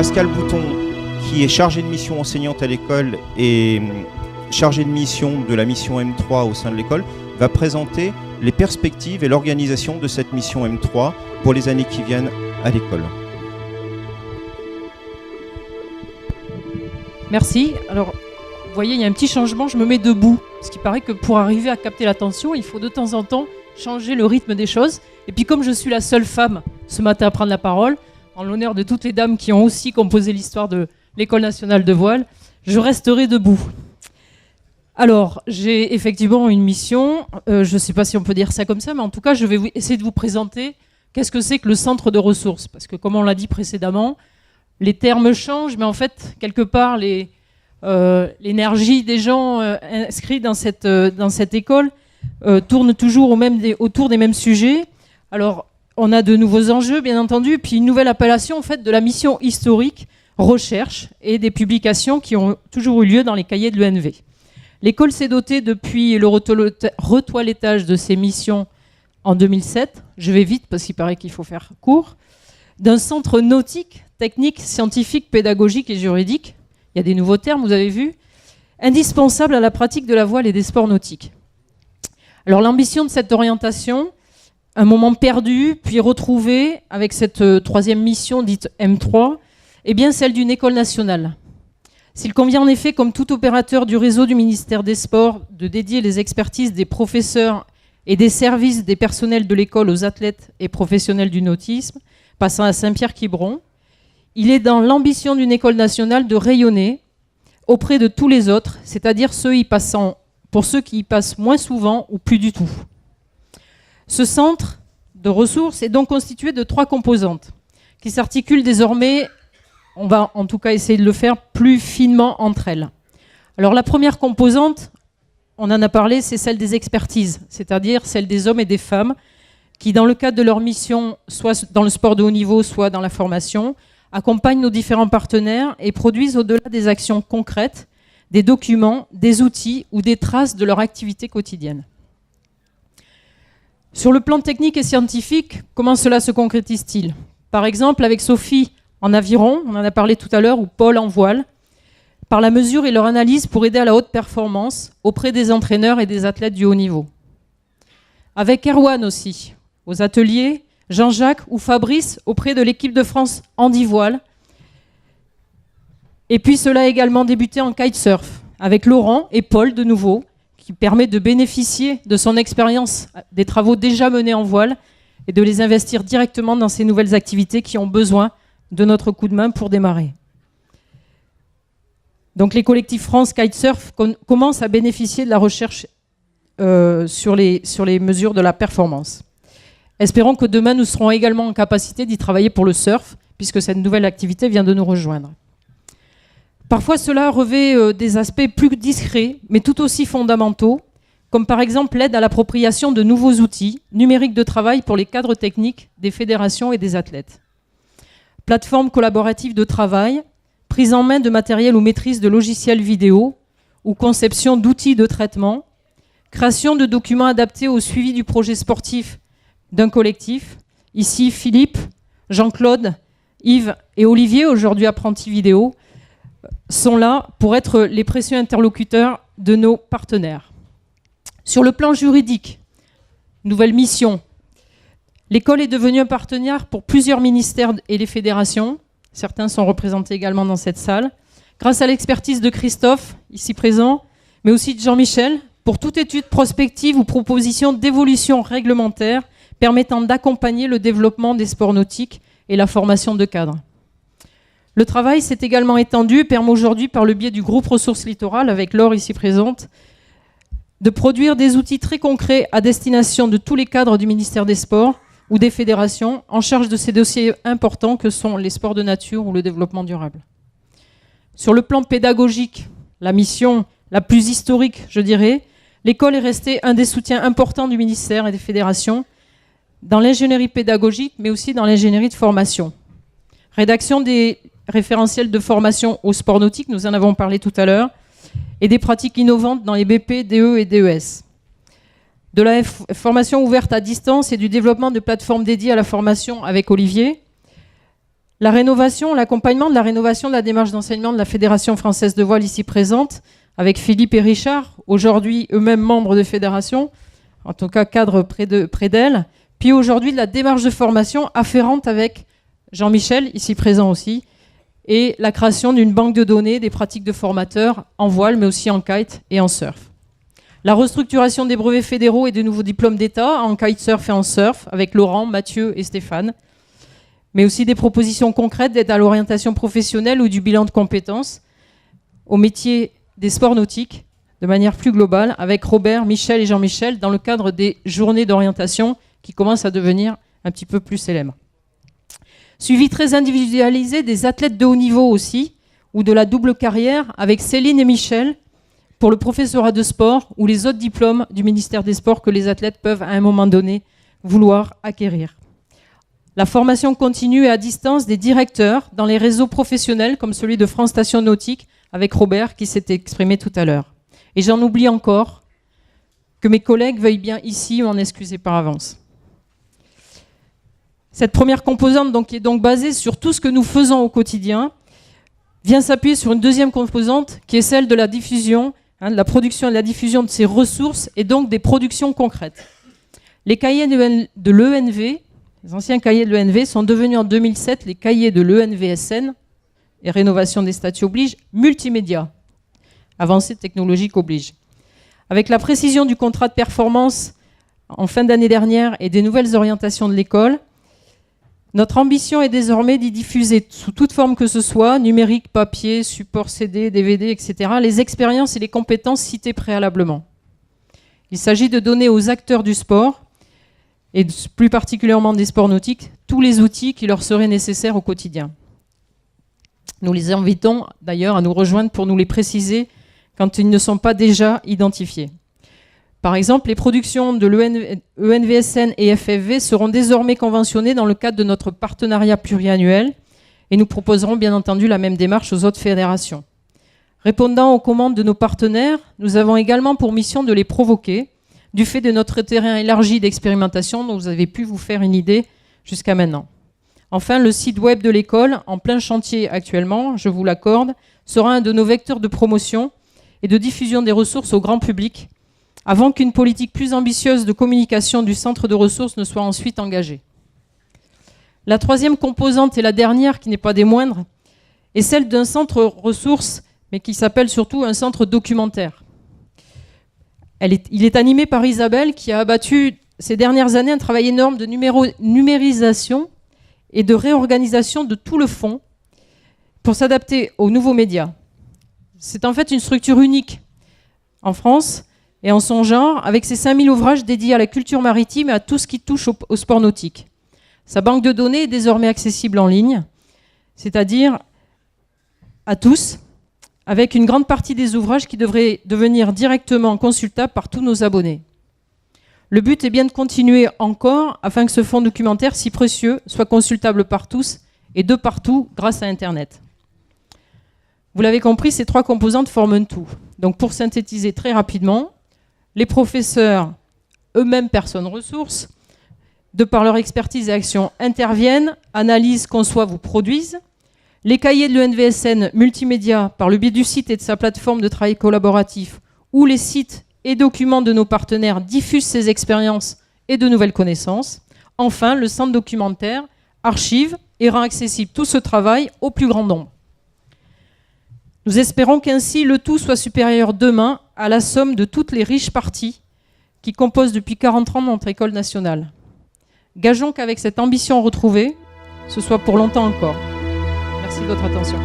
Pascal Bouton, qui est chargé de mission enseignante à l'école et chargé de mission de la mission M3 au sein de l'école, va présenter les perspectives et l'organisation de cette mission M3 pour les années qui viennent à l'école. Merci. Alors, vous voyez, il y a un petit changement, je me mets debout. Parce qu'il paraît que pour arriver à capter l'attention, il faut de temps en temps changer le rythme des choses. Et puis comme je suis la seule femme ce matin à prendre la parole, en l'honneur de toutes les dames qui ont aussi composé l'histoire de l'École nationale de voile, je resterai debout. Alors, j'ai effectivement une mission, je ne sais pas si on peut dire ça comme ça, mais en tout cas, je vais essayer de vous présenter qu'est-ce que c'est que le centre de ressources. Parce que comme on l'a dit précédemment, les termes changent, mais en fait, quelque part, l'énergie des gens inscrits dans cette école tourne toujours autour des mêmes sujets. Alors, on a de nouveaux enjeux, bien entendu, puis une nouvelle appellation en fait, de la mission historique, recherche et des publications qui ont toujours eu lieu dans les cahiers de l'ENV. L'école s'est dotée depuis le retoilettage de ses missions en 2007, je vais vite parce qu'il paraît qu'il faut faire court, d'un centre nautique, technique, scientifique, pédagogique et juridique, il y a des nouveaux termes, vous avez vu, indispensable à la pratique de la voile et des sports nautiques. Alors l'ambition de cette orientation, un moment perdu, puis retrouvé avec cette troisième mission dite M3, est bien celle d'une école nationale. S'il convient en effet, comme tout opérateur du réseau du ministère des Sports, de dédier les expertises des professeurs et des services des personnels de l'école aux athlètes et professionnels du nautisme, passant à Saint-Pierre-Quiberon, il est dans l'ambition d'une école nationale de rayonner auprès de tous les autres, c'est-à-dire pour ceux qui y passent moins souvent ou plus du tout. Ce centre de ressources est donc constitué de 3 composantes qui s'articulent désormais, on va en tout cas essayer de le faire plus finement entre elles. Alors la première composante, on en a parlé, c'est celle des expertises, c'est-à-dire celle des hommes et des femmes qui, dans le cadre de leur mission, soit dans le sport de haut niveau, soit dans la formation, accompagnent nos différents partenaires et produisent au-delà des actions concrètes, des documents, des outils ou des traces de leur activité quotidienne. Sur le plan technique et scientifique, comment cela se concrétise-t-il? Par exemple, avec Sophie en aviron, on en a parlé tout à l'heure, ou Paul en voile, par la mesure et leur analyse pour aider à la haute performance auprès des entraîneurs et des athlètes du haut niveau. Avec Erwan aussi, aux ateliers, Jean-Jacques ou Fabrice auprès de l'équipe de France handi-voile. Et puis cela a également débuté en kitesurf, avec Laurent et Paul de nouveau, qui permet de bénéficier de son expérience des travaux déjà menés en voile et de les investir directement dans ces nouvelles activités qui ont besoin de notre coup de main pour démarrer. Donc les collectifs France Kitesurf commencent à bénéficier de la recherche sur les mesures de la performance. Espérons que demain nous serons également en capacité d'y travailler pour le surf, puisque cette nouvelle activité vient de nous rejoindre. Parfois, cela revêt des aspects plus discrets, mais tout aussi fondamentaux, comme par exemple l'aide à l'appropriation de nouveaux outils numériques de travail pour les cadres techniques des fédérations et des athlètes. Plateformes collaboratives de travail, prise en main de matériel ou maîtrise de logiciels vidéo, ou conception d'outils de traitement, création de documents adaptés au suivi du projet sportif d'un collectif. Ici, Philippe, Jean-Claude, Yves et Olivier, aujourd'hui apprentis vidéo, sont là pour être les précieux interlocuteurs de nos partenaires. Sur le plan juridique, nouvelle mission. L'école est devenue un partenaire pour plusieurs ministères et les fédérations. Certains sont représentés également dans cette salle. Grâce à l'expertise de Christophe, ici présent, mais aussi de Jean-Michel, pour toute étude prospective ou proposition d'évolution réglementaire permettant d'accompagner le développement des sports nautiques et la formation de cadres. Le travail s'est également étendu et permet aujourd'hui, par le biais du groupe Ressources Littorales, avec Laure ici présente, de produire des outils très concrets à destination de tous les cadres du ministère des Sports ou des fédérations en charge de ces dossiers importants que sont les sports de nature ou le développement durable. Sur le plan pédagogique, la mission la plus historique, je dirais, l'école est restée un des soutiens importants du ministère et des fédérations dans l'ingénierie pédagogique, mais aussi dans l'ingénierie de formation. Rédaction des référentiels de formation au sport nautique, nous en avons parlé tout à l'heure, et des pratiques innovantes dans les BP, DE et DES. De la formation ouverte à distance et du développement de plateformes dédiées à la formation avec Olivier. La rénovation, l'accompagnement de la rénovation de la démarche d'enseignement de la Fédération française de voile ici présente, avec Philippe et Richard, aujourd'hui eux-mêmes membres de fédération, en tout cas cadre près d'elle, puis aujourd'hui de la démarche de formation afférente avec Jean-Michel, ici présent aussi, et la création d'une banque de données des pratiques de formateurs en voile, mais aussi en kite et en surf. La restructuration des brevets fédéraux et de nouveaux diplômes d'État en kitesurf et en surf, avec Laurent, Mathieu et Stéphane, mais aussi des propositions concrètes d'aide à l'orientation professionnelle ou du bilan de compétences au métier des sports nautiques, de manière plus globale, avec Robert, Michel et Jean-Michel, dans le cadre des journées d'orientation qui commencent à devenir un petit peu plus célèbres. Suivi très individualisé des athlètes de haut niveau aussi, ou de la double carrière, avec Céline et Michel, pour le professorat de sport, ou les autres diplômes du ministère des Sports que les athlètes peuvent à un moment donné vouloir acquérir. La formation continue et à distance des directeurs dans les réseaux professionnels, comme celui de France Station Nautique, avec Robert qui s'est exprimé tout à l'heure. Et j'en oublie encore, que mes collègues veuillent bien ici m'en excuser par avance. Cette première composante, donc, qui est donc basée sur tout ce que nous faisons au quotidien, vient s'appuyer sur une deuxième composante qui est celle de la diffusion, de la production et de la diffusion de ces ressources et donc des productions concrètes. Les cahiers de l'ENV, les anciens cahiers de l'ENV, sont devenus en 2007 les cahiers de l'ENVSN, et rénovation des statuts oblige, multimédia. Avancée technologique oblige. Avec la précision du contrat de performance en fin d'année dernière et des nouvelles orientations de l'école, notre ambition est désormais d'y diffuser sous toute forme que ce soit, numérique, papier, support CD, DVD, etc., les expériences et les compétences citées préalablement. Il s'agit de donner aux acteurs du sport, et plus particulièrement des sports nautiques, tous les outils qui leur seraient nécessaires au quotidien. Nous les invitons d'ailleurs à nous rejoindre pour nous les préciser quand ils ne sont pas déjà identifiés. Par exemple, les productions de l'ENVSN et FFV seront désormais conventionnées dans le cadre de notre partenariat pluriannuel et nous proposerons bien entendu la même démarche aux autres fédérations. Répondant aux commandes de nos partenaires, nous avons également pour mission de les provoquer du fait de notre terrain élargi d'expérimentation dont vous avez pu vous faire une idée jusqu'à maintenant. Enfin, le site web de l'école, en plein chantier actuellement, je vous l'accorde, sera un de nos vecteurs de promotion et de diffusion des ressources au grand public, avant qu'une politique plus ambitieuse de communication du centre de ressources ne soit ensuite engagée. La troisième composante, et la dernière qui n'est pas des moindres, est celle d'un centre ressources, mais qui s'appelle surtout un centre documentaire. Il est animé par Isabelle, qui a abattu ces dernières années un travail énorme de numérisation et de réorganisation de tout le fonds pour s'adapter aux nouveaux médias. C'est en fait une structure unique en France et en son genre, avec ses 5000 ouvrages dédiés à la culture maritime et à tout ce qui touche au sport nautique. Sa banque de données est désormais accessible en ligne, c'est-à-dire à tous, avec une grande partie des ouvrages qui devraient devenir directement consultables par tous nos abonnés. Le but est bien de continuer encore afin que ce fonds documentaire si précieux soit consultable par tous et de partout grâce à Internet. Vous l'avez compris, ces trois composantes forment un tout. Donc pour synthétiser très rapidement, les professeurs, eux-mêmes personnes ressources, de par leur expertise et action, interviennent, analysent, conçoivent ou produisent. Les cahiers de l'ENVSN multimédia, par le biais du site et de sa plateforme de travail collaboratif, où les sites et documents de nos partenaires diffusent ces expériences et de nouvelles connaissances. Enfin, le centre documentaire archive et rend accessible tout ce travail au plus grand nombre. Nous espérons qu'ainsi le tout soit supérieur demain à la somme de toutes les riches parties qui composent depuis 40 ans notre école nationale. Gageons qu'avec cette ambition retrouvée, ce soit pour longtemps encore. Merci de votre attention.